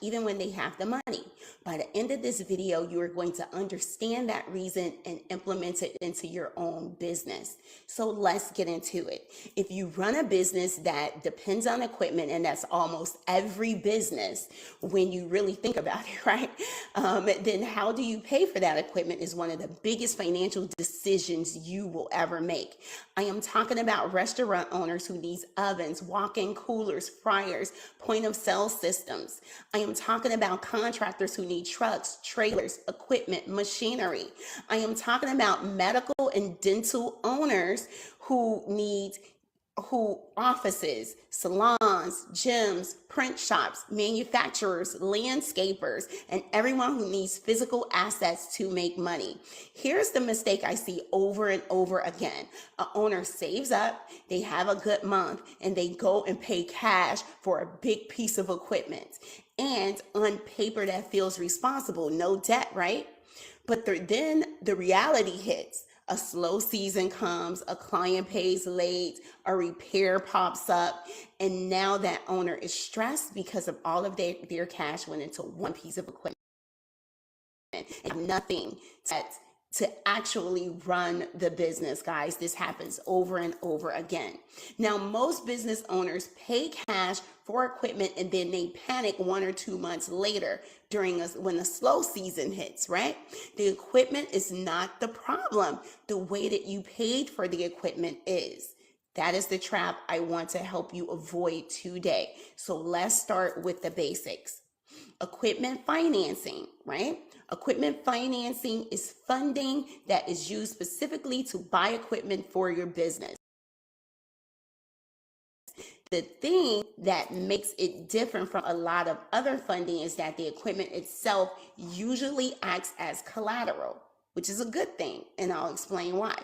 even when they have the money. By the end of this video, you are going to understand that reason and implement it into your own business. So let's get into it. If you run a business that depends on equipment, and that's almost every business when you really think about it, right? Then how do you pay for that equipment is one of the biggest financial decisions you will ever make. I am talking about restaurant owners who need ovens, walk-in coolers, fryers, point of sale systems. I am talking about contractors who need trucks, trailers, equipment, machinery. I am talking about medical and dental owners who need offices, salons, gyms, print shops, manufacturers, landscapers, and everyone who needs physical assets to make money. Here's the mistake I see over and over again. An owner saves up, they have a good month, and they go and pay cash for a big piece of equipment. And on paper, that feels responsible, no debt, right? But then the reality hits. A slow season comes, a client pays late, a repair pops up, and now that owner is stressed because of all of their cash went into one piece of equipment and nothing to actually run the business, guys. This happens over and over again. Now, most business owners pay cash for equipment and then they panic 1 or 2 months later when the slow season hits, right? The equipment is not the problem. The way that you paid for the equipment is. That is the trap I want to help you avoid today. So let's start with the basics. Equipment financing, right? Equipment financing is funding that is used specifically to buy equipment for your business. The thing that makes it different from a lot of other funding is that the equipment itself usually acts as collateral, which is a good thing, and I'll explain why.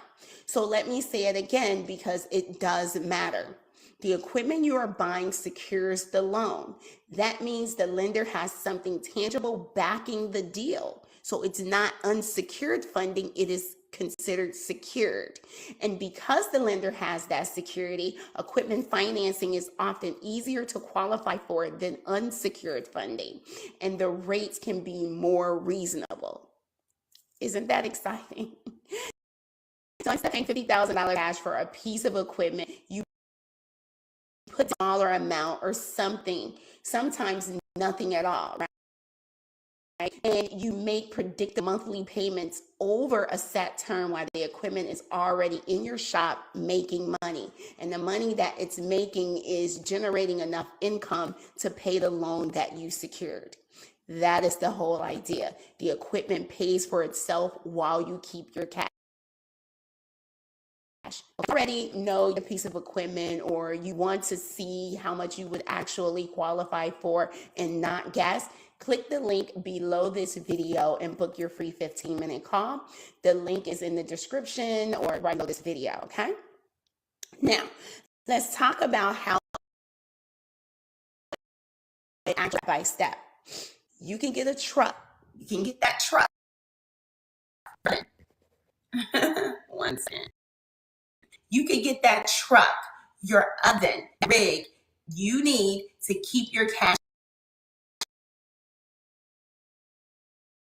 So let me say it again because it does matter. The equipment you are buying secures the loan. That means the lender has something tangible backing the deal. So it's not unsecured funding, it is considered secured. And because the lender has that security, equipment financing is often easier to qualify for than unsecured funding, and the rates can be more reasonable. Isn't that exciting? So instead of paying $50,000 cash for a piece of equipment, you put a smaller amount or something, sometimes nothing at all, right? And you make predictable monthly payments over a set term while the equipment is already in your shop making money. And the money that it's making is generating enough income to pay the loan that you secured. That is the whole idea. The equipment pays for itself while you keep your cash. If you already know your piece of equipment or you want to see how much you would actually qualify for and not guess, click the link below this video and book your free 15-minute call. The link is in the description or right below this video, okay? Now, let's talk about how it actually by step. You can get a truck. You can get that truck. 1 second. You can get that truck, your oven, rig you need to keep your cash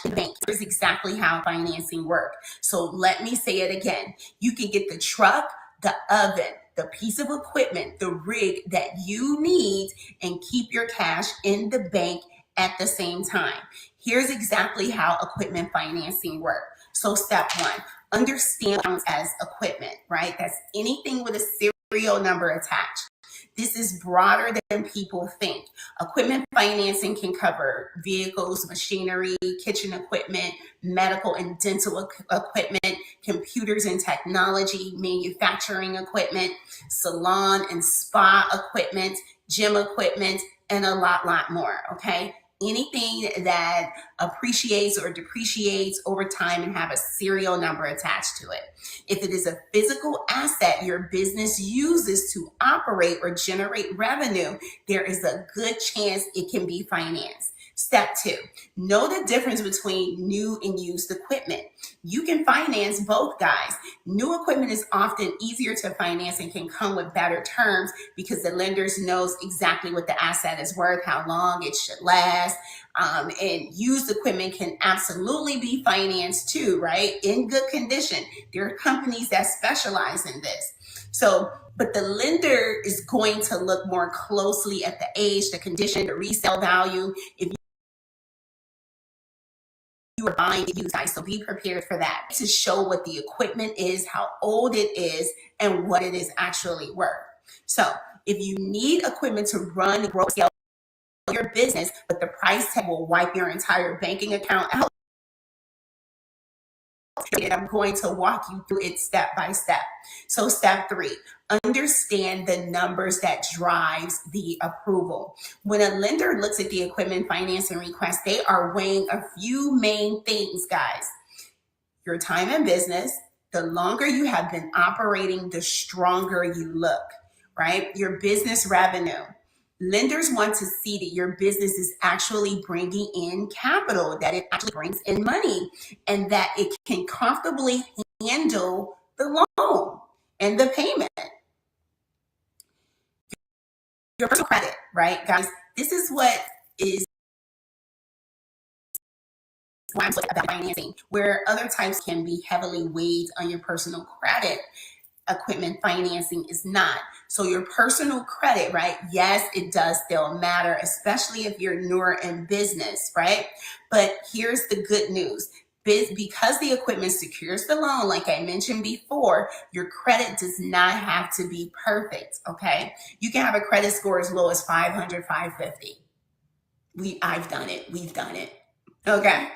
in the bank. Here's exactly how financing works. So let me say it again. You can get the truck, the oven, the piece of equipment, the rig that you need and keep your cash in the bank at the same time. Here's exactly how equipment financing works. So step 1, understand as equipment, right? That's anything with a serial number attached. This is broader than people think. Equipment financing can cover vehicles, machinery, kitchen equipment, medical and dental equipment, computers and technology, manufacturing equipment, salon and spa equipment, gym equipment, and a lot more, okay? Anything that appreciates or depreciates over time and have a serial number attached to it. If it is a physical asset your business uses to operate or generate revenue, there is a good chance it can be financed. Step 2, know the difference between new and used equipment. You can finance both, guys. New equipment is often easier to finance and can come with better terms because the lenders knows exactly what the asset is worth, how long it should last. And used equipment can absolutely be financed too, right? In good condition. There are companies that specialize in this. So, but the lender is going to look more closely at the age, the condition, the resale value. If you are buying it used, guys, so be prepared for that, to show what the equipment is, how old it is, and what it is actually worth. So if you need equipment to run, grow, scale your business, but the price tag will wipe your entire banking account out, and I'm going to walk you through it step by step. So step 3, understand the numbers that drives the approval. When a lender looks at the equipment financing request, they are weighing a few main things, guys. Your time in business, the longer you have been operating, the stronger you look, right? Your business revenue. Lenders want to see that your business is actually bringing in capital, that it actually brings in money, and that it can comfortably handle the loan and the payment. Your personal credit, right, guys? This is what is why I'm talking about financing, where other types can be heavily weighed on your personal credit. Equipment financing is not. So your personal credit, right? Yes, it does still matter, especially if you're newer in business, right? But here's the good news. Because the equipment secures the loan, like I mentioned before, your credit does not have to be perfect, okay? You can have a credit score as low as 500, 550. I've done it. We've done it. Okay.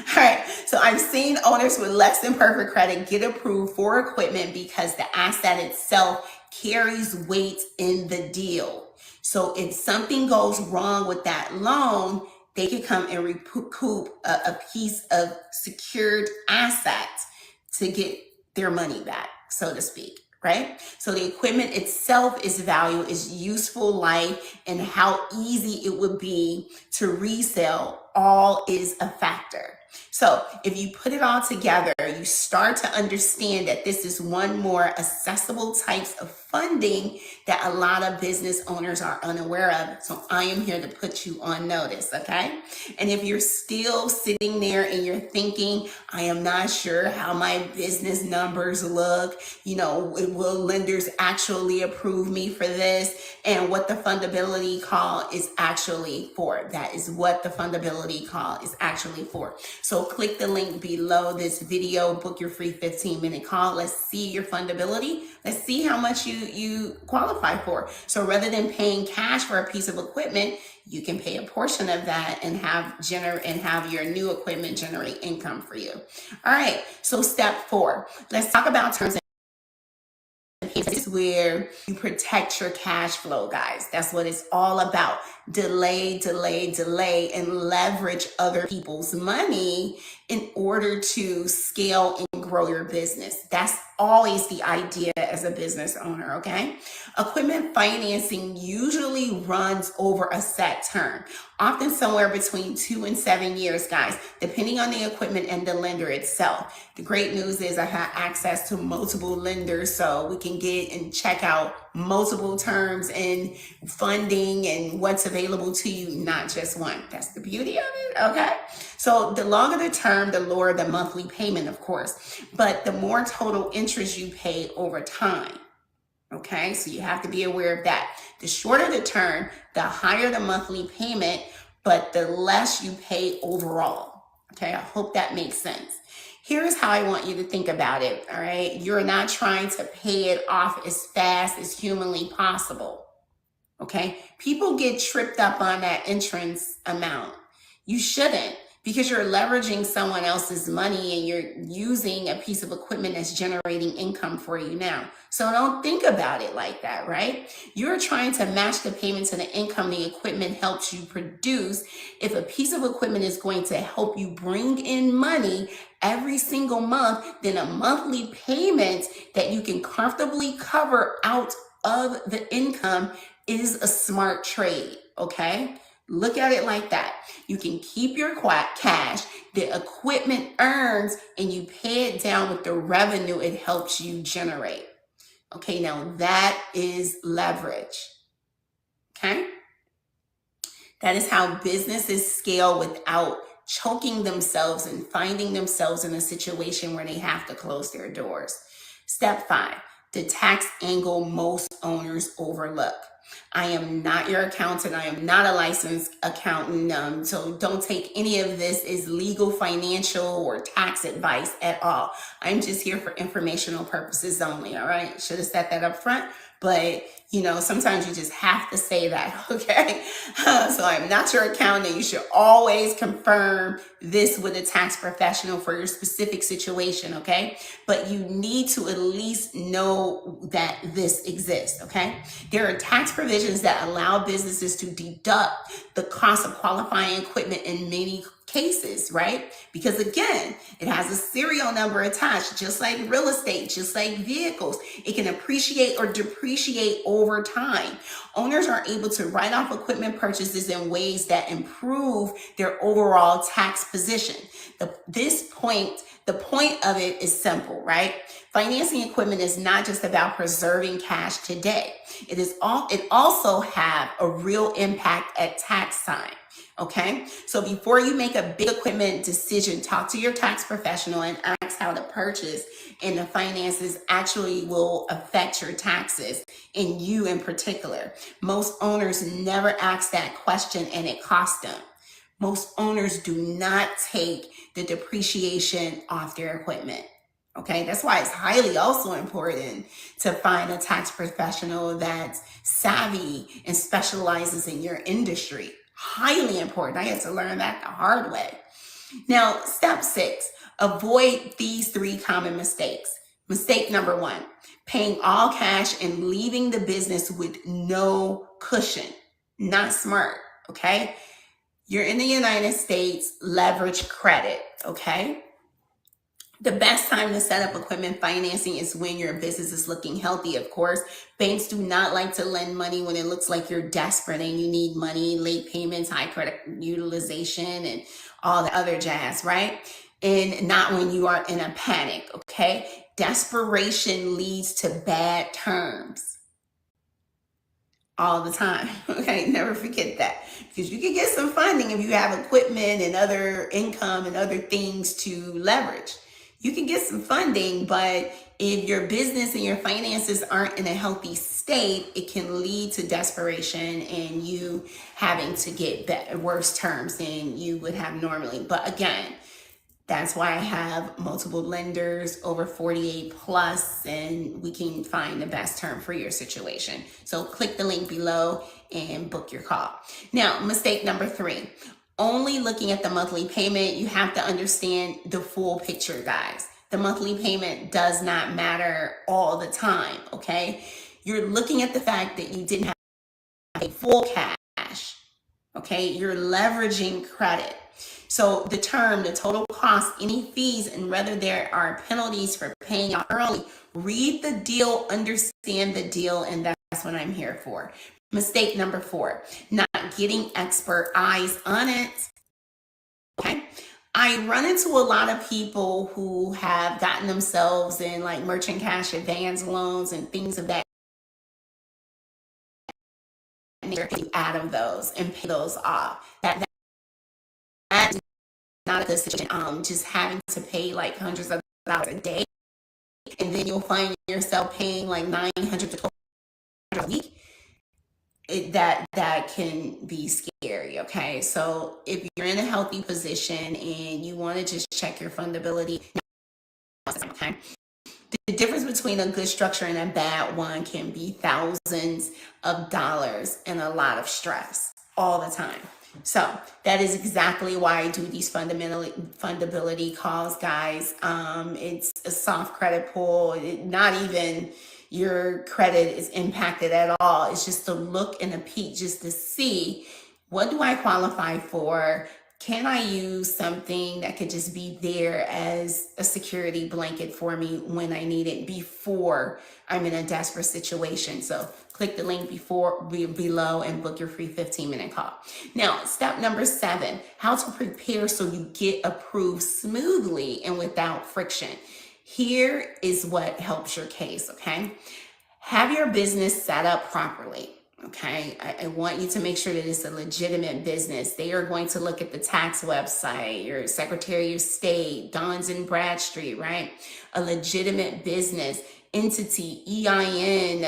All right. So I've seen owners with less than perfect credit get approved for equipment because the asset itself carries weight in the deal. So if something goes wrong with that loan, they can come and recoup a piece of secured asset to get their money back, so to speak. Right? So the equipment itself is value, is useful life, and how easy it would be to resell all is a factor. So if you put it all together, you start to understand that this is one more accessible types of funding that a lot of business owners are unaware of. So I am here to put you on notice, okay? And if you're still sitting there and you're thinking, I am not sure how my business numbers look, will lenders actually approve me for this, and what the fundability call is actually for. That is what the fundability call is actually for. So click the link below this video, book your free 15-minute call. Let's see your fundability. Let's see how much you qualify for. So rather than paying cash for a piece of equipment, you can pay a portion of that and have your new equipment generate income for you. All right, so step 4. Let's talk about terms. This is where you protect your cash flow, guys. That's what it's all about. Delay, and leverage other people's money in order to scale and grow your business. That's always the idea as a business owner, okay? Equipment financing usually runs over a set term, often somewhere between 2 and 7 years, guys, depending on the equipment and the lender itself. The great news is I have access to multiple lenders, so we can get and check out multiple terms and funding and what's available to you, not just one. That's the beauty of it, okay? So the longer the term, the lower the monthly payment, of course, but the more total interest you pay over time. Okay, so you have to be aware of that. The shorter the term, the higher the monthly payment, but the less you pay overall. Okay, I hope that makes sense. Here's how I want you to think about it, all right? You're not trying to pay it off as fast as humanly possible, okay? People get tripped up on that entrance amount. You shouldn't, because you're leveraging someone else's money and you're using a piece of equipment that's generating income for you now. So don't think about it like that, right? You're trying to match the payment to the income the equipment helps you produce. If a piece of equipment is going to help you bring in money every single month, then a monthly payment that you can comfortably cover out of the income is a smart trade, okay? Look at it like that. You can keep your cash, the equipment earns, and you pay it down with the revenue it helps you generate. Okay, now that is leverage. Okay? That is how businesses scale without choking themselves and finding themselves in a situation where they have to close their doors. Step 5, the tax angle most owners overlook. I am not your accountant. I am not a licensed accountant. So don't take any of this as legal, financial, or tax advice at all. I'm just here for informational purposes only. All right. Should have said that up front. But, sometimes you just have to say that, okay? So I'm not your accountant. You should always confirm this with a tax professional for your specific situation, okay? But you need to at least know that this exists, okay? There are tax provisions that allow businesses to deduct the cost of qualifying equipment in many cases, right? Because again, it has a serial number attached, just like real estate, just like vehicles. It can appreciate or depreciate over time. Owners are able to write off equipment purchases in ways that improve their overall tax position. The point of it is simple, right? Financing equipment is not just about preserving cash today. It also have a real impact at tax time. Okay, so before you make a big equipment decision, talk to your tax professional and ask how the purchase and the finances actually will affect your taxes and you in particular. Most owners never ask that question and it costs them. Most owners do not take the depreciation off their equipment. Okay, that's why it's highly also important to find a tax professional that's savvy and specializes in your industry. Highly important. I had to learn that the hard way. Now, step 6, avoid these 3 common mistakes. Mistake number 1, paying all cash and leaving the business with no cushion. Not smart, okay? You're in the United States, leverage credit, okay? The best time to set up equipment financing is when your business is looking healthy, of course. Banks do not like to lend money when it looks like you're desperate and you need money, late payments, high credit utilization, and all the other jazz, right? And not when you are in a panic, okay? Desperation leads to bad terms. All the time, okay? Never forget that, because you can get some funding if you have equipment and other income and other things to leverage. You can get some funding, but if your business and your finances aren't in a healthy state, it can lead to desperation and you having to get worse terms than you would have normally. But again, that's why I have multiple lenders, over 48 plus, and we can find the best term for your situation. So click the link below and book your call. Now, mistake number 3, only looking at the monthly payment. You have to understand the full picture, guys. The monthly payment does not matter all the time, okay? You're looking at the fact that you didn't have a full cash, okay? You're leveraging credit. So the total cost, any fees, and whether there are penalties for paying out early, read the deal, understand the deal, and that's what I'm here for. Mistake number 4, not getting expert eyes on it. Okay. I run into a lot of people who have gotten themselves in like merchant cash advance loans and things of that nature out of those and pay those off. That's not a good situation. Just having to pay like hundreds of dollars a day, and then you'll find yourself paying like $900 to $1,200 a week. That can be scary, okay? So if you're in a healthy position and you want to just check your fundability, okay? The difference between a good structure and a bad one can be thousands of dollars and a lot of stress all the time. So that is exactly why I do these fundability calls, guys. It's a soft credit pull. Not even your credit is impacted at all. It's just to look and a peek, just to see, what do I qualify for? can I use something that could just be there as a security blanket for me when I need it before I'm in a desperate situation? So click the link below and book your free 15-minute call. Now, step number 7, how to prepare so you get approved smoothly and without friction. Here is what helps your case, okay? Have your business set up properly. Okay, I want you to make sure that it's a legitimate business. They are going to look at the tax website, your Secretary of State, Dons and Bradstreet, right? A legitimate business entity, EIN,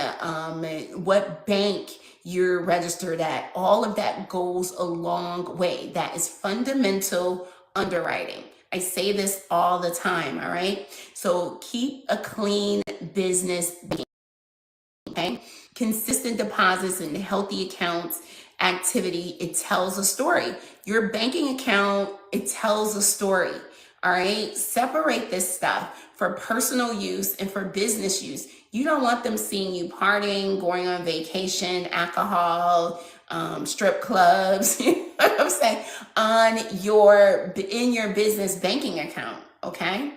what bank you're registered at. All of that goes a long way. That is fundamental underwriting. I say this all the time, all right? So keep a clean business. Okay, consistent deposits and healthy accounts activity, it tells a story. Your banking account, it tells a story. All right, separate this stuff for personal use and for business use. You don't want them seeing you partying, going on vacation, alcohol, strip clubs, you know what I'm saying, in your business banking account. Okay.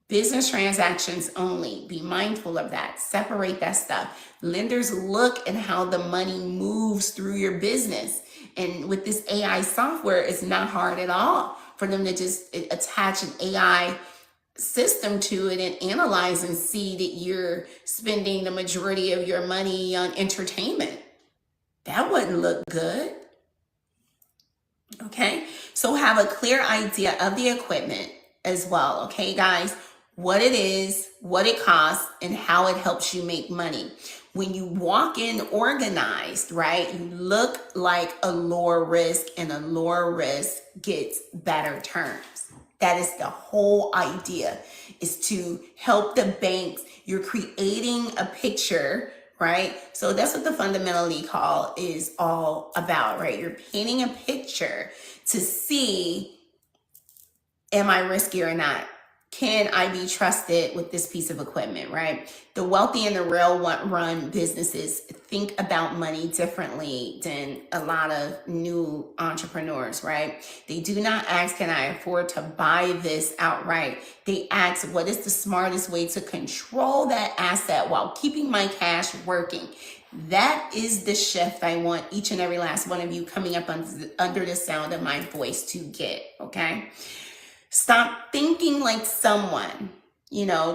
Business transactions only. Be mindful of that. Separate that stuff. Lenders look at how the money moves through your business. And with this AI software, it's not hard at all for them to just attach an AI system to it and analyze and see that you're spending the majority of your money on entertainment. That wouldn't look good. Okay, so have a clear idea of the equipment as well. Okay, guys, what it is, what it costs, and how it helps you make money. When you walk in organized, right, you look like a lower risk, and a lower risk gets better terms. That is the whole idea, is to help the banks. You're creating a picture, right? So that's what the fundability call is all about, right? You're painting a picture to see, am I risky or not? Can I be trusted with this piece of equipment, right? The wealthy and the run businesses think about money differently than a lot of new entrepreneurs, right? They do not ask, can I afford to buy this outright? They ask, what is the smartest way to control that asset while keeping my cash working? That is the shift I want each and every last one of you coming up under the sound of my voice to get, okay? Stop thinking like someone,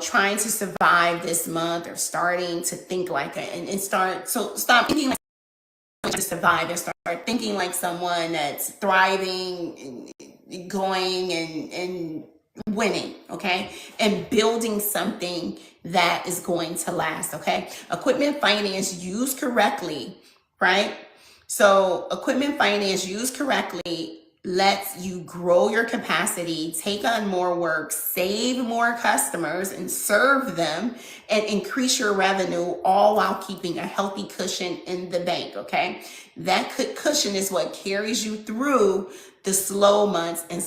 trying to survive this month, or starting to think like it and start. So stop thinking like to survive and start thinking like someone that's thriving and going and winning, okay? And building something that is going to last, okay? Equipment finance used correctly, right? So equipment finance used correctly lets you grow your capacity, take on more work, save more customers and serve them, and increase your revenue, all while keeping a healthy cushion in the bank, okay? That cushion is what carries you through the slow months and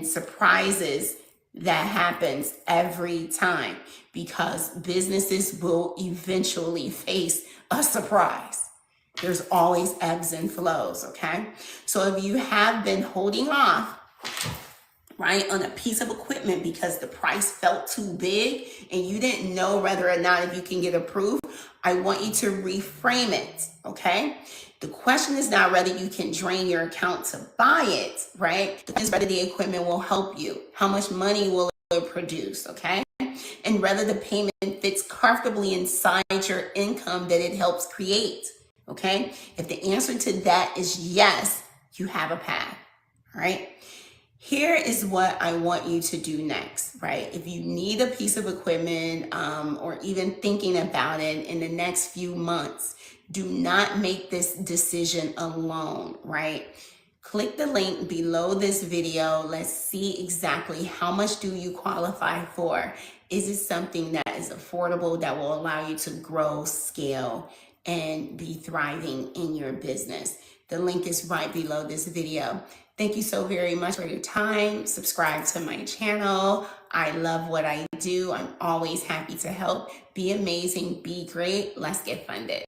surprises that happens every time, because businesses will eventually face a surprise. There's always ebbs and flows, okay? So if you have been holding off, right, on a piece of equipment because the price felt too big and you didn't know whether or not if you can get approved, I want you to reframe it, okay? The question is not whether you can drain your account to buy it, right? The question is whether the equipment will help you. How much money will it produce, okay? And whether the payment fits comfortably inside your income that it helps create. Okay, if the answer to that is yes, you have a path. All right, here is what I want you to do next, right? If you need a piece of equipment or even thinking about it in the next few months, do not make this decision alone, right? Click the link below this video. Let's see exactly how much do you qualify for. Is it something that is affordable, that will allow you to grow, scale, and be thriving in your business? The link is right below this video. Thank you so very much for your time. Subscribe to my channel. I love what I do. I'm always happy to help. Be amazing, be great. Let's get funded.